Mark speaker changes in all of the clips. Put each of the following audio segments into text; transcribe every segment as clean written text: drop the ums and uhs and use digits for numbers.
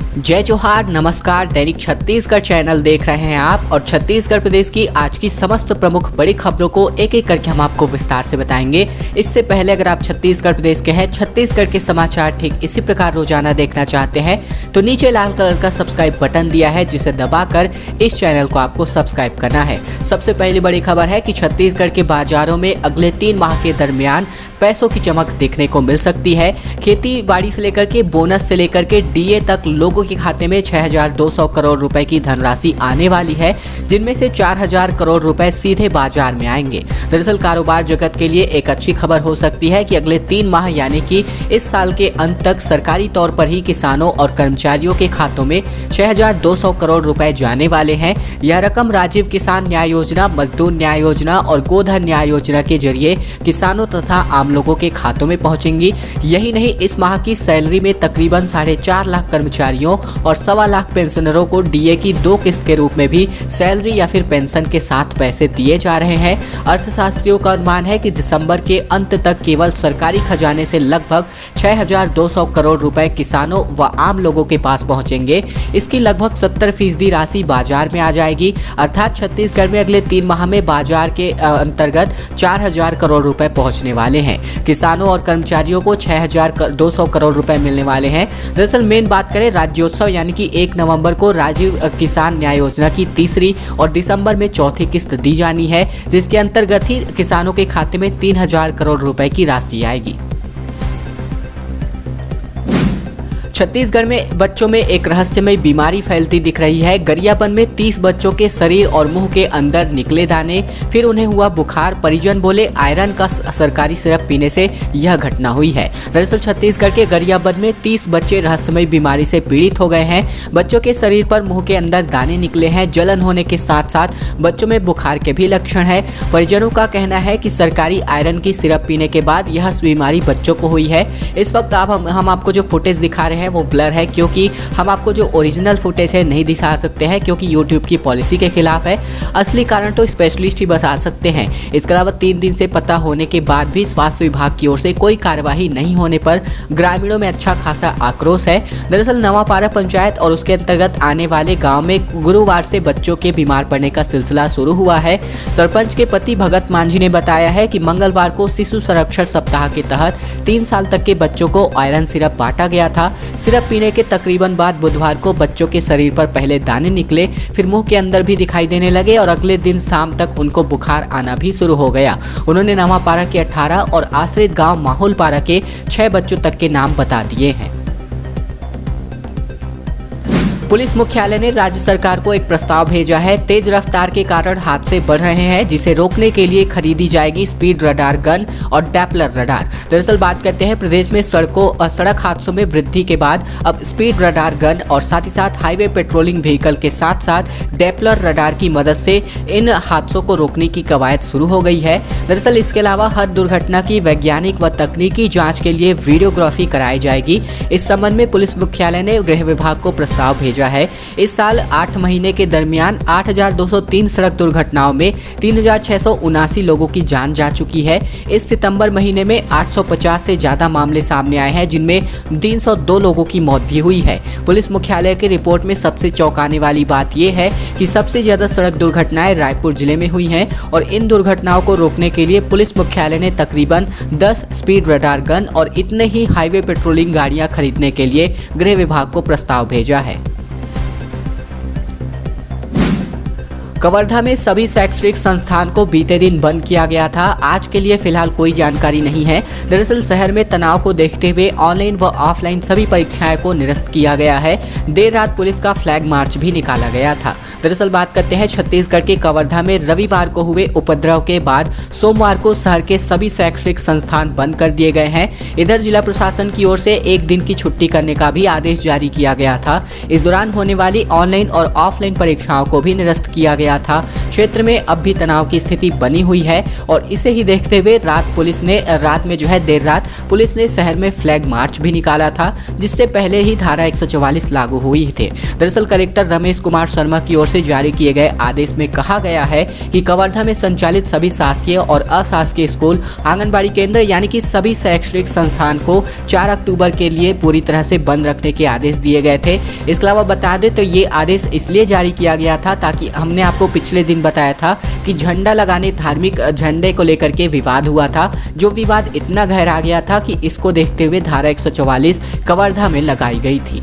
Speaker 1: जय जोहार, नमस्कार। दैनिक छत्तीसगढ़ चैनल देख रहे हैं आप और छत्तीसगढ़ प्रदेश की आज की समस्त प्रमुख बड़ी खबरों को एक एक करके हम आपको विस्तार से बताएंगे। इससे पहले अगर आप छत्तीसगढ़ प्रदेश के हैं, छत्तीसगढ़ के समाचार ठीक इसी प्रकार रोजाना देखना चाहते हैं तो नीचे लाल कलर का सब्सक्राइब बटन दिया है, जिसे दबाकर इस चैनल को आपको सब्सक्राइब करना है। सबसे पहली बड़ी खबर है कि छत्तीसगढ़ के बाजारों में अगले 3 माह के दरमियान पैसों की चमक देखने को मिल सकती है। खेती बाड़ी से लेकर के बोनस से लेकर के डीए तक लोगों के खाते में 6,200 करोड़ रुपए की धनराशि आने वाली है, जिनमें से 4,000 करोड़ रुपए सीधे बाजार में आएंगे। दरअसल कारोबार जगत के लिए एक अच्छी खबर हो सकती है कि अगले 3 माह यानी कि इस साल के अंत तक सरकारी तौर पर ही किसानों और कर्मचारियों के खातों में 6,200 करोड़ रुपए जाने वाले हैं। यह रकम राजीव किसान न्याय योजना, मजदूर न्याय योजना और गोधन न्याय योजना के जरिए किसानों तथा आम लोगों के खातों में पहुंचेंगी। यही नहीं, इस माह की सैलरी में तकरीबन 4.5 लाख कर्मचारियों और 1.25 लाख पेंशनरों को डीए की 2 किस्त के रूप में भी सैलरी या फिर पेंशन के साथ पैसे दिए जा रहे हैं। अर्थशास्त्रियों का अनुमान है कि दिसंबर के अंत तक केवल सरकारी खजाने से लगभग 6,200 करोड़ रुपए किसानों व आम लोगों के पास पहुंचेंगे। इसकी लगभग 70% राशि बाजार में आ जाएगी। अर्थात छत्तीसगढ़ में अगले 3 माह में बाजार के अंतर्गत 4,000 करोड़ रुपए पहुंचने वाले हैं। किसानों और कर्मचारियों को 6,200 करोड़ रुपए मिलने वाले हैं। दरअसल मेन बात करें, राज्योत्सव यानी कि 1 नवंबर को राजीव किसान न्याय योजना की 3री और दिसंबर में 4थी किस्त दी जानी है, जिसके अंतर्गत ही किसानों के खाते में 3,000 करोड़ रुपए की राशि आएगी। छत्तीसगढ़ में बच्चों में एक रहस्यमय बीमारी फैलती दिख रही है। गरियाबंद में 30 बच्चों के शरीर और मुंह के अंदर निकले दाने, फिर उन्हें हुआ बुखार। परिजन बोले आयरन का सरकारी सिरप पीने से यह घटना हुई है। दरअसल छत्तीसगढ़ के गरियाबंद में 30 बच्चे रहस्यमय बीमारी से पीड़ित हो गए हैं। बच्चों के शरीर पर मुंह के अंदर दाने निकले हैं। जलन होने के साथ साथ बच्चों में बुखार के भी लक्षण है। परिजनों का कहना है कि सरकारी आयरन की सिरप पीने के बाद यह बीमारी बच्चों को हुई है। इस वक्त हम आपको जो फुटेज दिखा रहे हैं वो ब्लर है, क्योंकि हम आपको जो ओरिजिनल फुटेज है नहीं दिखा सकते हैं, क्योंकि यूट्यूब की पॉलिसी के खिलाफ है। असली कारण तो स्पेशलिस्ट ही बता सकते हैं। इसके अलावा 3 दिन से पता होने के बाद भी स्वास्थ्य विभाग की ओर से कोई कार्यवाही नहीं होने पर ग्रामीणों में अच्छा खासा आक्रोश है। दरअसल नवापारा पंचायत और उसके अंतर्गत आने वाले गाँव में गुरुवार से बच्चों के बीमार पड़ने का सिलसिला शुरू हुआ है। सरपंच के पति भगत मांझी ने बताया है कि मंगलवार को शिशु संरक्षण सप्ताह के तहत 3 साल तक के बच्चों को आयरन सिरप बांटा गया था। सिरप पीने के तकरीबन बाद बुधवार को बच्चों के शरीर पर पहले दाने निकले, फिर मुंह के अंदर भी दिखाई देने लगे और अगले दिन शाम तक उनको बुखार आना भी शुरू हो गया। उन्होंने नवापारा के 18 और आश्रित गांव माहौलपारा के 6 बच्चों तक के नाम बता दिए हैं। पुलिस मुख्यालय ने राज्य सरकार को एक प्रस्ताव भेजा है। तेज रफ्तार के कारण हादसे बढ़ रहे हैं, जिसे रोकने के लिए खरीदी जाएगी स्पीड रडार गन और डैपलर रडार। दरअसल बात करते हैं, प्रदेश में सड़क हादसों में वृद्धि के बाद अब स्पीड रडार गन और साथ ही साथ हाईवे पेट्रोलिंग व्हीकल के साथ साथ डैपलर रडार की मदद से इन हादसों को रोकने की कवायद शुरू हो गई है। दरअसल इसके अलावा हर दुर्घटना की वैज्ञानिक व तकनीकी जाँच के लिए वीडियोग्राफी कराई जाएगी। इस संबंध में पुलिस मुख्यालय ने गृह विभाग को प्रस्ताव भेजा है। इस साल 8 महीने के दरमियान 8,203 सड़क दुर्घटनाओं में 3,679 लोगों की जान जा चुकी है। इस सितंबर महीने में 850 से ज्यादा मामले सामने आए हैं, जिनमें 302 लोगों की मौत भी हुई है। पुलिस मुख्यालय की रिपोर्ट में सबसे चौंकाने वाली बात यह है कि सबसे ज्यादा सड़क दुर्घटनाएं रायपुर जिले में हुई हैं और इन दुर्घटनाओं को रोकने के लिए पुलिस मुख्यालय ने तकरीबन 10 स्पीड रडार गन और इतने ही हाईवे पेट्रोलिंग गाड़ियां खरीदने के लिए गृह विभाग को प्रस्ताव भेजा है। कवर्धा में सभी शैक्षणिक संस्थान को बीते दिन बंद किया गया था। आज के लिए फिलहाल कोई जानकारी नहीं है। दरअसल शहर में तनाव को देखते हुए ऑनलाइन व ऑफलाइन सभी परीक्षाएं को निरस्त किया गया है। देर रात पुलिस का फ्लैग मार्च भी निकाला गया था। दरअसल बात करते हैं, छत्तीसगढ़ के कवर्धा में रविवार को हुए उपद्रव के बाद सोमवार को शहर के सभी शैक्षणिक संस्थान बंद कर दिए गए हैं। इधर जिला प्रशासन की ओर से 1 दिन की छुट्टी करने का भी आदेश जारी किया गया था। इस दौरान होने वाली ऑनलाइन और ऑफलाइन परीक्षाओं को भी निरस्त किया गया गया था। क्षेत्र में अब भी तनाव की स्थिति बनी हुई है और इसे ही देखते हुए रात में जो है देर रात पुलिस ने शहर में फ्लैग मार्च भी निकाला था, जिससे पहले ही धारा 144 लागू हुई थे। दरअसल कलेक्टर रमेश कुमार शर्मा की ओर से जारी किए गए आदेश में कहा गया है कि कवर्धा में संचालित सभी शासकीय और अशासकीय स्कूल, आंगनबाड़ी केंद्र यानी कि सभी शैक्षणिक संस्थान को 4 अक्टूबर के लिए पूरी तरह से बंद रखने के आदेश दिए गए थे। इसके अलावा बता दें तो ये आदेश इसलिए जारी किया गया था ताकि हमने आपको पिछले दिन बताया था कि झंडा लगाने धार्मिक झंडे को लेकर के विवाद हुआ था, जो विवाद इतना गहरा गया था कि इसको देखते हुए धारा 144 कवर्धा में लगाई गई थी।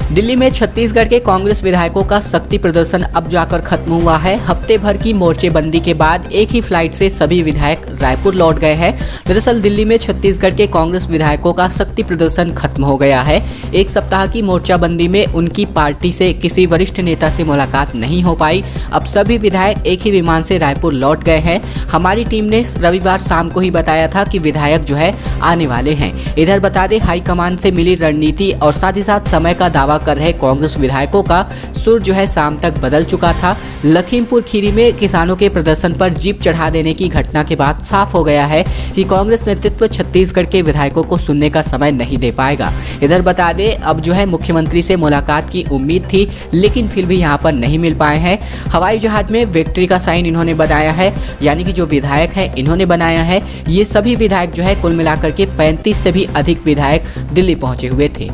Speaker 1: दिल्ली में छत्तीसगढ़ के कांग्रेस विधायकों का शक्ति प्रदर्शन अब जाकर खत्म हुआ है। हफ्ते भर की मोर्चेबंदी के बाद एक ही फ्लाइट से सभी विधायक रायपुर लौट गए हैं। दरअसल दिल्ली में छत्तीसगढ़ के कांग्रेस विधायकों का शक्ति प्रदर्शन खत्म हो गया है। एक सप्ताह की मोर्चाबंदी में उनकी पार्टी से किसी वरिष्ठ नेता से मुलाकात नहीं हो पाई। अब सभी विधायक एक ही विमान से रायपुर लौट गए हैं। हमारी टीम ने रविवार शाम को ही बताया था कि विधायक जो है आने वाले हैं। इधर बता दें हाईकमान से मिली रणनीति और साथ ही साथ समय का दावा कर रहे कांग्रेस विधायकों का सुर जो है शाम तक बदल चुका था। लखीमपुर खीरी में किसानों के प्रदर्शन पर जीप चढ़ा देने की घटना के बाद साफ हो गया है कि कांग्रेस नेतृत्व छत्तीसगढ़ के विधायकों को सुनने का समय नहीं दे पाएगा। इधर बता दें अब जो है मुख्यमंत्री से मुलाकात की उम्मीद थी, लेकिन फिर भी यहां पर नहीं मिल पाए हैं। हवाई जहाज में विक्ट्री का साइन इन्होंने बनाया है, यानी कि जो विधायक है इन्होंने बनाया है। ये सभी विधायक जो है कुल मिलाकर के 35 से भी अधिक विधायक दिल्ली पहुंचे हुए थे।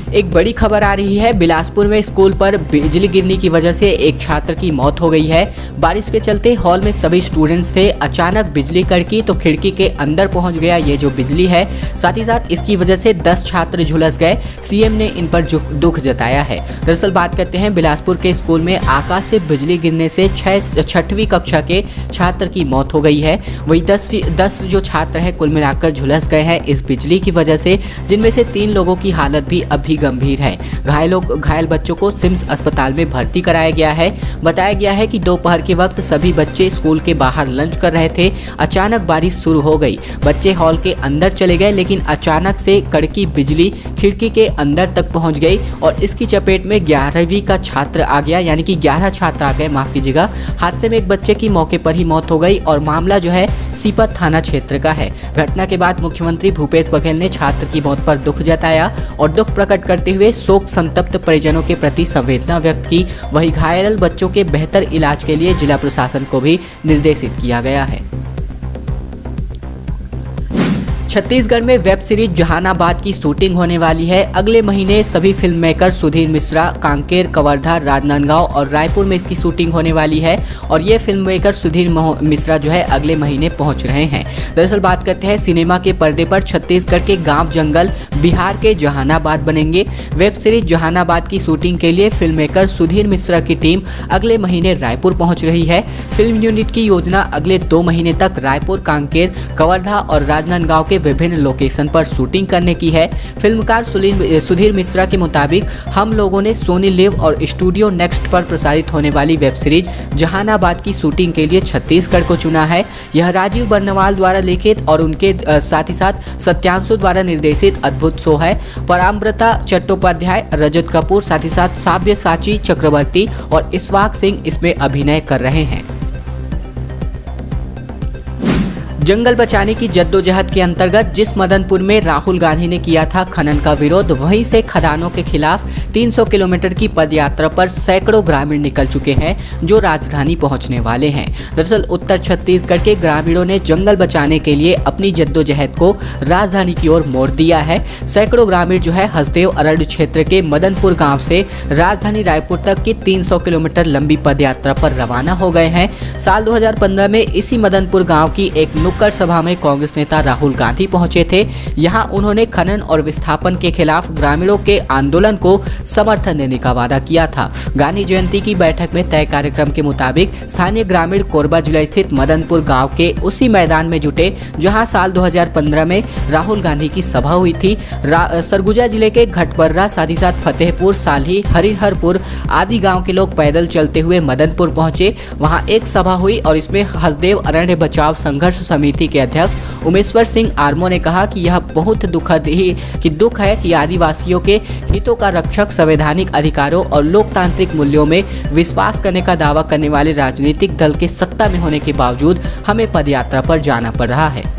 Speaker 1: एक बड़ी खबर आ रही है। बिलासपुर में स्कूल पर बिजली गिरने की वजह से एक छात्र की मौत हो गई है। बारिश के चलते हॉल में सभी स्टूडेंट्स थे, अचानक बिजली कड़की तो खिड़की के अंदर पहुंच गया ये जो बिजली है। साथ ही साथ इसकी वजह से 10 छात्र झुलस गए। सीएम ने इन पर दुख जताया है। दरअसल बात करते हैं बिलासपुर के स्कूल में आकाश से बिजली गिरने से 6वीं कक्षा के छात्र की मौत हो गई है। वही 10 जो छात्र हैं कुल मिलाकर झुलस गए हैं इस बिजली की वजह से, जिनमें से 3 लोगों की हालत भी अभी गंभीर है। घायल बच्चों को सिम्स अस्पताल में भर्ती कराया गया है। बताया गया है कि दोपहर के वक्त सभी बच्चे स्कूल के बाहर लंच कर रहे थे। अचानक बारिश शुरू हो गई। बच्चे हॉल के अंदर चले गए, लेकिन अचानक से कड़की बिजली खिड़की के अंदर तक पहुंच गई और इसकी चपेट में 11वीं का छात्र आ गया, यानी कि 11 छात्र आ गए, माफ कीजिएगा। हादसे में एक बच्चे की मौके पर ही मौत हो गई और मामला जो है सीपत थाना क्षेत्र का है। घटना के बाद मुख्यमंत्री भूपेश बघेल ने छात्र की मौत पर दुख जताया और दुख प्रकट करते हुए शोक संतप्त परिजनों के प्रति संवेदना व्यक्त की। वहीं घायल बच्चों के बेहतर इलाज के लिए जिला प्रशासन को भी निर्देशित किया गया है। छत्तीसगढ़ में वेब सीरीज जहानाबाद की शूटिंग होने वाली है। अगले महीने सभी फिल्म मेकर सुधीर मिश्रा कांकेर, कवर्धा, राजनांदगांव और रायपुर में इसकी शूटिंग होने वाली है और ये फिल्म मेकर सुधीर मिश्रा जो है अगले महीने पहुंच रहे हैं। दरअसल बात करते हैं सिनेमा के पर्दे पर छत्तीसगढ़ के गांव जंगल बिहार के जहानाबाद बनेंगे। वेब सीरीज जहानाबाद की शूटिंग के लिए फिल्म मेकर सुधीर मिश्रा की टीम अगले महीने रायपुर पहुंच रही है। फिल्म यूनिट की योजना अगले 2 महीने तक रायपुर, कांकेर, कवर्धा और राजनांदगांव के विभिन्न लोकेशन पर शूटिंग करने की है। फिल्मकार सुधीर मिश्रा के मुताबिक हम लोगों ने सोनी लिव और स्टूडियो नेक्स्ट पर प्रसारित होने वाली वेब सीरीज जहानाबाद की शूटिंग के लिए छत्तीसगढ़ को चुना है। यह राजीव बर्नवाल द्वारा लिखित और उनके साथ ही साथ सत्यांशु द्वारा निर्देशित अद्भुत शो है। परामृता चट्टोपाध्याय, रजत कपूर, साथ ही साथ साब्यसाची चक्रवर्ती और इस्वाक सिंह इसमें अभिनय कर रहे हैं। जंगल बचाने की जद्दोजहद के अंतर्गत जिस मदनपुर में राहुल गांधी ने किया था खनन का विरोध, वहीं से खदानों के खिलाफ 300 किलोमीटर की पदयात्रा पर सैकड़ों ग्रामीण निकल चुके हैं जो राजधानी पहुंचने वाले हैं। दरअसल उत्तर छत्तीसगढ़ के ग्रामीणों ने जंगल बचाने के लिए अपनी जद्दोजहद को राजधानी की ओर मोड़ दिया है। सैकड़ों ग्रामीण जो है हसदेव अरण्य क्षेत्र के मदनपुर गाँव से राजधानी रायपुर तक की 300 किलोमीटर लंबी पदयात्रा पर रवाना हो गए हैं। साल 2015 में इसी मदनपुर गाँव की एक नुक्कड़ सभा में कांग्रेस नेता राहुल गांधी पहुंचे थे। यहां उन्होंने खनन और विस्थापन के खिलाफ ग्रामीणों के आंदोलन को समर्थन देने का वादा किया था। गांधी जयंती की बैठक में तय कार्यक्रम के मुताबिक स्थानीय ग्रामीण कोरबा जिला स्थित मदनपुर गांव के उसी मैदान में जुटे जहां साल 2015 में राहुल गांधी की सभा हुई थी। सरगुजा जिले के घटबर्रा, साथ ही साथ फतेहपुर, साल्ही, हरिहरपुर आदि गाँव के लोग पैदल चलते हुए मदनपुर पहुंचे। वहां एक सभा हुई और इसमें हसदेव अरण्य बचाव संघर्ष समिति समिति के अध्यक्ष उमेश्वर सिंह आर्मो ने कहा कि यह बहुत दुख है कि आदिवासियों के हितों का रक्षक, संवैधानिक अधिकारों और लोकतांत्रिक मूल्यों में विश्वास करने का दावा करने वाले राजनीतिक दल के सत्ता में होने के बावजूद हमें पदयात्रा पर जाना पड़ रहा है।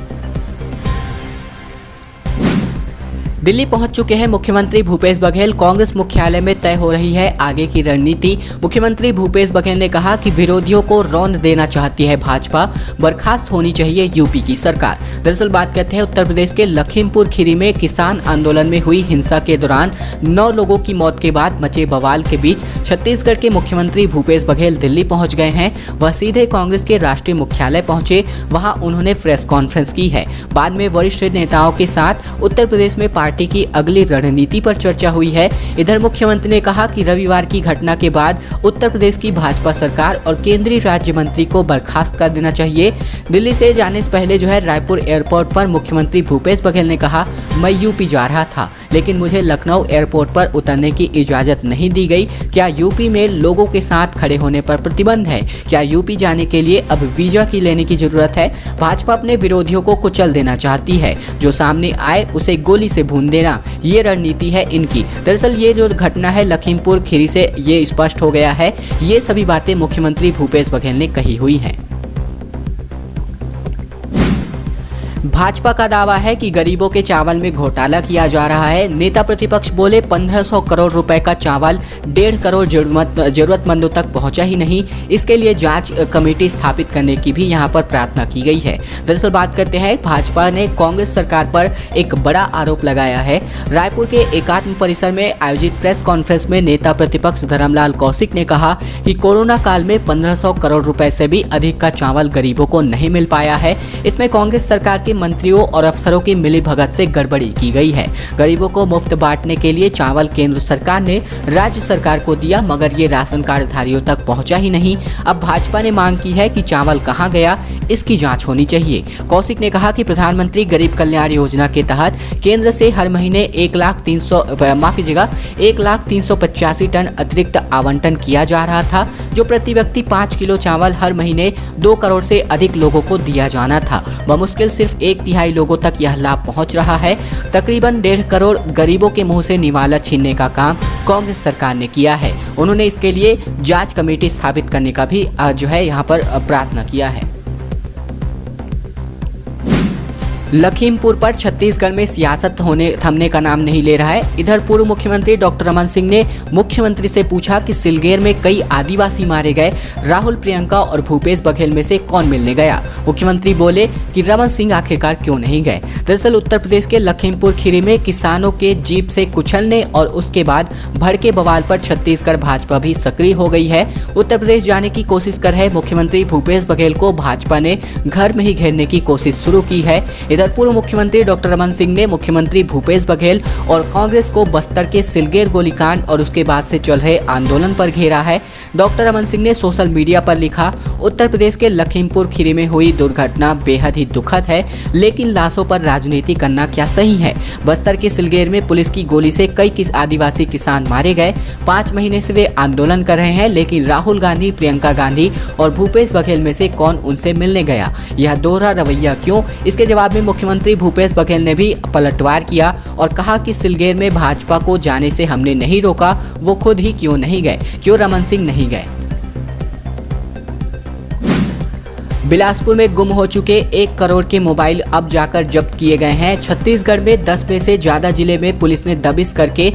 Speaker 1: दिल्ली पहुंच चुके हैं मुख्यमंत्री भूपेश बघेल। कांग्रेस मुख्यालय में तय हो रही है आगे की रणनीति। मुख्यमंत्री भूपेश बघेल ने कहा कि विरोधियों को रौंद देना चाहती है भाजपा, बर्खास्त होनी चाहिए यूपी की सरकार। दरअसल बात करते हैं उत्तर प्रदेश के लखीमपुर खीरी में किसान आंदोलन में हुई हिंसा के दौरान 9 लोगों की मौत के बाद मचे बवाल के बीच छत्तीसगढ़ के मुख्यमंत्री भूपेश बघेल दिल्ली पहुंच गए हैं। वह सीधे कांग्रेस के राष्ट्रीय मुख्यालय पहुंचे। वहां उन्होंने प्रेस कॉन्फ्रेंस की है। बाद में वरिष्ठ नेताओं के साथ उत्तर प्रदेश में पार्टी की अगली रणनीति पर चर्चा हुई है। इधर मुख्यमंत्री ने कहा कि रविवार की घटना के बाद उत्तर प्रदेश की भाजपा सरकार और केंद्रीय राज्य मंत्री को बर्खास्त कर देना चाहिए। दिल्ली से जाने से पहले रायपुर एयरपोर्ट पर मुख्यमंत्री भूपेश बघेल ने कहा, मैं यूपी जा रहा था लेकिन मुझे लखनऊ एयरपोर्ट पर उतरने की इजाजत नहीं दी गई। क्या यूपी में लोगों के साथ खड़े होने पर प्रतिबंध है? क्या यूपी जाने के लिए अब वीजा की लेने की जरूरत है? भाजपा अपने विरोधियों को कुचल देना चाहती है, जो सामने आए उसे गोली से भून देना, ये रणनीति है इनकी। दरअसल ये जो घटना है लखीमपुर खीरी से ये स्पष्ट हो गया है। ये सभी बातें मुख्यमंत्री भूपेश बघेल ने कही हुई हैं। भाजपा का दावा है कि गरीबों के चावल में घोटाला किया जा रहा है। नेता प्रतिपक्ष बोले 1500 करोड़ रुपए का चावल 1.5 करोड़ जरूरतमंदों तक पहुंचा ही नहीं। इसके लिए जांच कमेटी स्थापित करने की भी यहां पर प्रार्थना की गई है। दरअसल बात करते हैं, भाजपा ने कांग्रेस सरकार पर एक बड़ा आरोप लगाया है। रायपुर के एकात्म परिसर में आयोजित प्रेस कॉन्फ्रेंस में नेता प्रतिपक्ष धर्मलाल कौशिक ने कहा कि कोरोना काल में 1500 करोड़ रुपए से भी अधिक का चावल गरीबों को नहीं मिल पाया है। इसमें कांग्रेस सरकार के मंत्रियों और अफसरों की मिलीभगत से गड़बड़ी की गई है। गरीबों को मुफ्त बांटने के लिए चावल केंद्र सरकार ने राज्य सरकार को दिया, मगर ये राशन कार्डधारियों तक पहुंचा ही नहीं। अब भाजपा ने मांग की है कि चावल कहां गया, इसकी जांच होनी चाहिए। कौशिक ने कहा कि प्रधानमंत्री गरीब कल्याण योजना के तहत केंद्र से हर महीने 1,385 टन अतिरिक्त आवंटन किया जा रहा था, जो प्रति व्यक्ति 5 किलो चावल हर महीने 2 करोड़ से अधिक लोगों को दिया जाना था। बमुश्किल सिर्फ 1/3 लोगों तक यह लाभ पहुंच रहा है। तकरीबन 1.5 करोड़ गरीबों के मुंह से निवाला छीनने का काम कांग्रेस सरकार ने किया है। उन्होंने इसके लिए जांच कमेटी स्थापित करने का भी यहाँ पर प्रार्थना किया है। लखीमपुर पर छत्तीसगढ़ में सियासत थमने का नाम नहीं ले रहा है। इधर पूर्व मुख्यमंत्री डॉक्टर रमन सिंह ने मुख्यमंत्री से पूछा कि सिलगेर में कई आदिवासी मारे गए, राहुल, प्रियंका और भूपेश बघेल में से कौन मिलने गया? मुख्यमंत्री बोले कि रमन सिंह आखिरकार क्यों नहीं गए। दरअसल उत्तर प्रदेश के लखीमपुर खीरी में किसानों के जीप से कुचलने और उसके बाद भड़के बवाल पर छत्तीसगढ़ भाजपा भी सक्रिय हो गई है। उत्तर प्रदेश जाने की कोशिश कर रहे मुख्यमंत्री भूपेश बघेल को भाजपा ने घर में ही घेरने की कोशिश शुरू की है। इधर पूर्व मुख्यमंत्री डॉक्टर रमन सिंह ने मुख्यमंत्री भूपेश बघेल और कांग्रेस को बस्तर के सिलगेर गोलीकांड और उसके बाद से चल रहे आंदोलन पर घेरा है। डॉक्टर रमन सिंह ने सोशल मीडिया पर लिखा, उत्तर प्रदेश के लखीमपुर खीरी में हुई दुर्घटना बेहद ही दुखद है, लेकिन लाशों पर राजनीति करना क्या सही है? बस्तर के सिलगेर में पुलिस की गोली से कई आदिवासी किसान मारे गए। 5 महीने से वे आंदोलन कर रहे हैं, लेकिन राहुल गांधी, प्रियंका गांधी और भूपेश बघेल में से कौन उनसे मिलने गया? यह दोहरा रवैया क्यों? इसके जवाब में मुख्यमंत्री भूपेश बघेल ने भी पलटवार किया और कहा कि सिलगेर में भाजपा को जाने से हमने नहीं रोका, वो खुद ही क्यों नहीं गए, क्यों रमन सिंह नहीं गए। बिलासपुर में गुम हो चुके 1 करोड़ के मोबाइल अब जाकर जब्त किए गए हैं। छत्तीसगढ़ में 10 में से ज्यादा जिले में पुलिस ने दबिश करके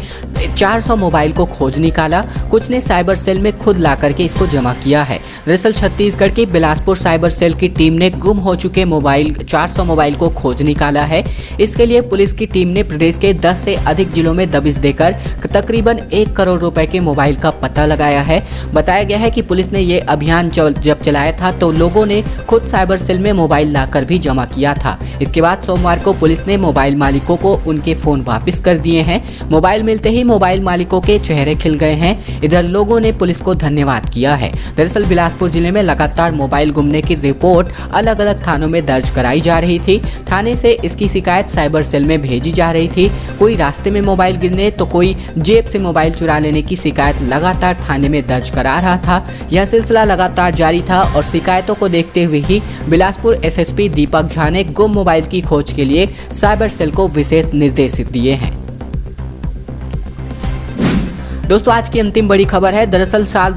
Speaker 1: 400 मोबाइल को खोज निकाला। कुछ ने साइबर सेल में खुद ला करके इसको जमा किया है। दरअसल छत्तीसगढ़ की बिलासपुर साइबर सेल की टीम ने गुम हो चुके 400 मोबाइल को खोज निकाला है। इसके लिए पुलिस की टीम ने प्रदेश के 10 से अधिक जिलों में दबिश देकर तकरीबन 1 करोड़ रुपए के मोबाइल का पता लगाया है। बताया गया है कि पुलिस ने ये अभियान जब चलाया था तो लोगों ने खुद साइबर सेल में मोबाइल लाकर भी जमा किया था। इसके बाद सोमवार को पुलिस ने मोबाइल मालिकों को उनके फोन वापस कर दिए हैं। मोबाइल मिलते ही मोबाइल मोबाइल मालिकों के चेहरे खिल गए हैं। इधर लोगों ने पुलिस को धन्यवाद किया है। दरअसल बिलासपुर जिले में लगातार मोबाइल गुमने की रिपोर्ट अलग अलग थानों में दर्ज कराई जा रही थी। थाने से इसकी शिकायत साइबर सेल में भेजी जा रही थी। कोई रास्ते में मोबाइल गिरने तो कोई जेब से मोबाइल चुरा लेने की शिकायत लगातार थाने में दर्ज करा रहा था। यह सिलसिला लगातार जारी था और शिकायतों को देखते हुए ही बिलासपुर एसएसपी दीपक झा ने गुम मोबाइल की खोज के लिए साइबर सेल को विशेष निर्देशित दिए हैं। दोस्तों आज की अंतिम बड़ी खबर है। दरअसल साल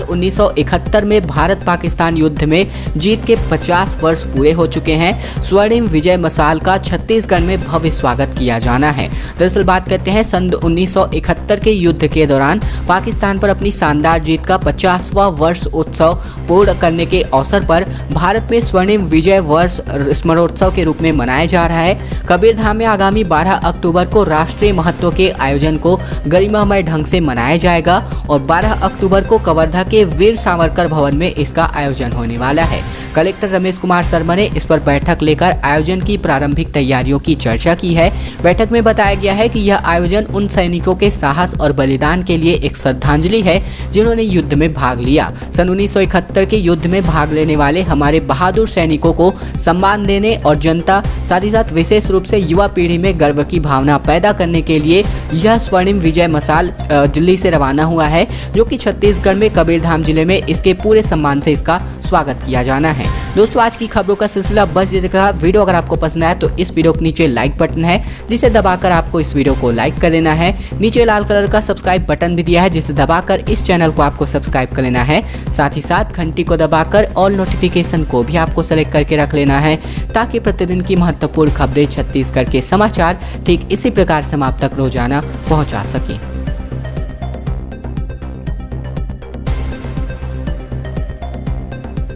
Speaker 1: 1971 में भारत पाकिस्तान युद्ध में जीत के 50 वर्ष पूरे हो चुके हैं। स्वर्णिम विजय मशाल का छत्तीसगढ़ में भव्य स्वागत किया जाना है। दरअसल बात करते हैं सन 1971 के युद्ध के दौरान पाकिस्तान पर अपनी शानदार जीत का 50वां वर्ष उत्सव पूर्ण करने के अवसर पर भारत में स्वर्णिम विजय वर्ष स्मरणोत्सव के रूप में मनाया जा रहा है। कबीरधाम में आगामी 12 अक्टूबर को राष्ट्रीय महत्व के आयोजन को गरिमामय ढंग से मनाया जाएगा और 12 अक्टूबर को कवर्धा के वीर सावरकर भवन में इसका आयोजन होने वाला है। कलेक्टर रमेश कुमार शर्मा ने इस पर बैठक लेकर आयोजन की प्रारंभिक तैयारियों की चर्चा की है। बैठक में बताया गया है कि यह आयोजन उन सैनिकों के साहस और बलिदान के लिए एक श्रद्धांजलि है जिन्होंने युद्ध में भाग लिया। सन 1971 के युद्ध में भाग लेने वाले हमारे बहादुर सैनिकों को सम्मान देने और जनता साथ ही साथ विशेष रूप से युवा पीढ़ी में गर्व की भावना पैदा करने के लिए यह स्वर्णिम विजय मशाल दिल्ली से रवाना हुआ है, जो कि छत्तीसगढ़ में कबीरधाम जिले में इसके पूरे सम्मान से इसका स्वागत किया जाना है। दोस्तों आज की खबरों का सिलसिला बस ये रहा। वीडियो अगर आपको पसंद आया तो इस वीडियो के नीचे लाइक बटन है जिसे दबाकर आपको इस वीडियो को लाइक कर देना है। नीचे लाल कलर का सब्सक्राइब बटन भी दिया है जिसे दबाकर इस चैनल को आपको सब्सक्राइब कर लेना है। साथ ही साथ घंटी को दबाकर ऑल नोटिफिकेशन को भी आपको सेलेक्ट करके रख लेना है ताकि प्रतिदिन की महत्वपूर्ण खबरें छत्तीसगढ़ के समाचार ठीक इसी प्रकार से हम आप तक रोजाना पहुंचा सके।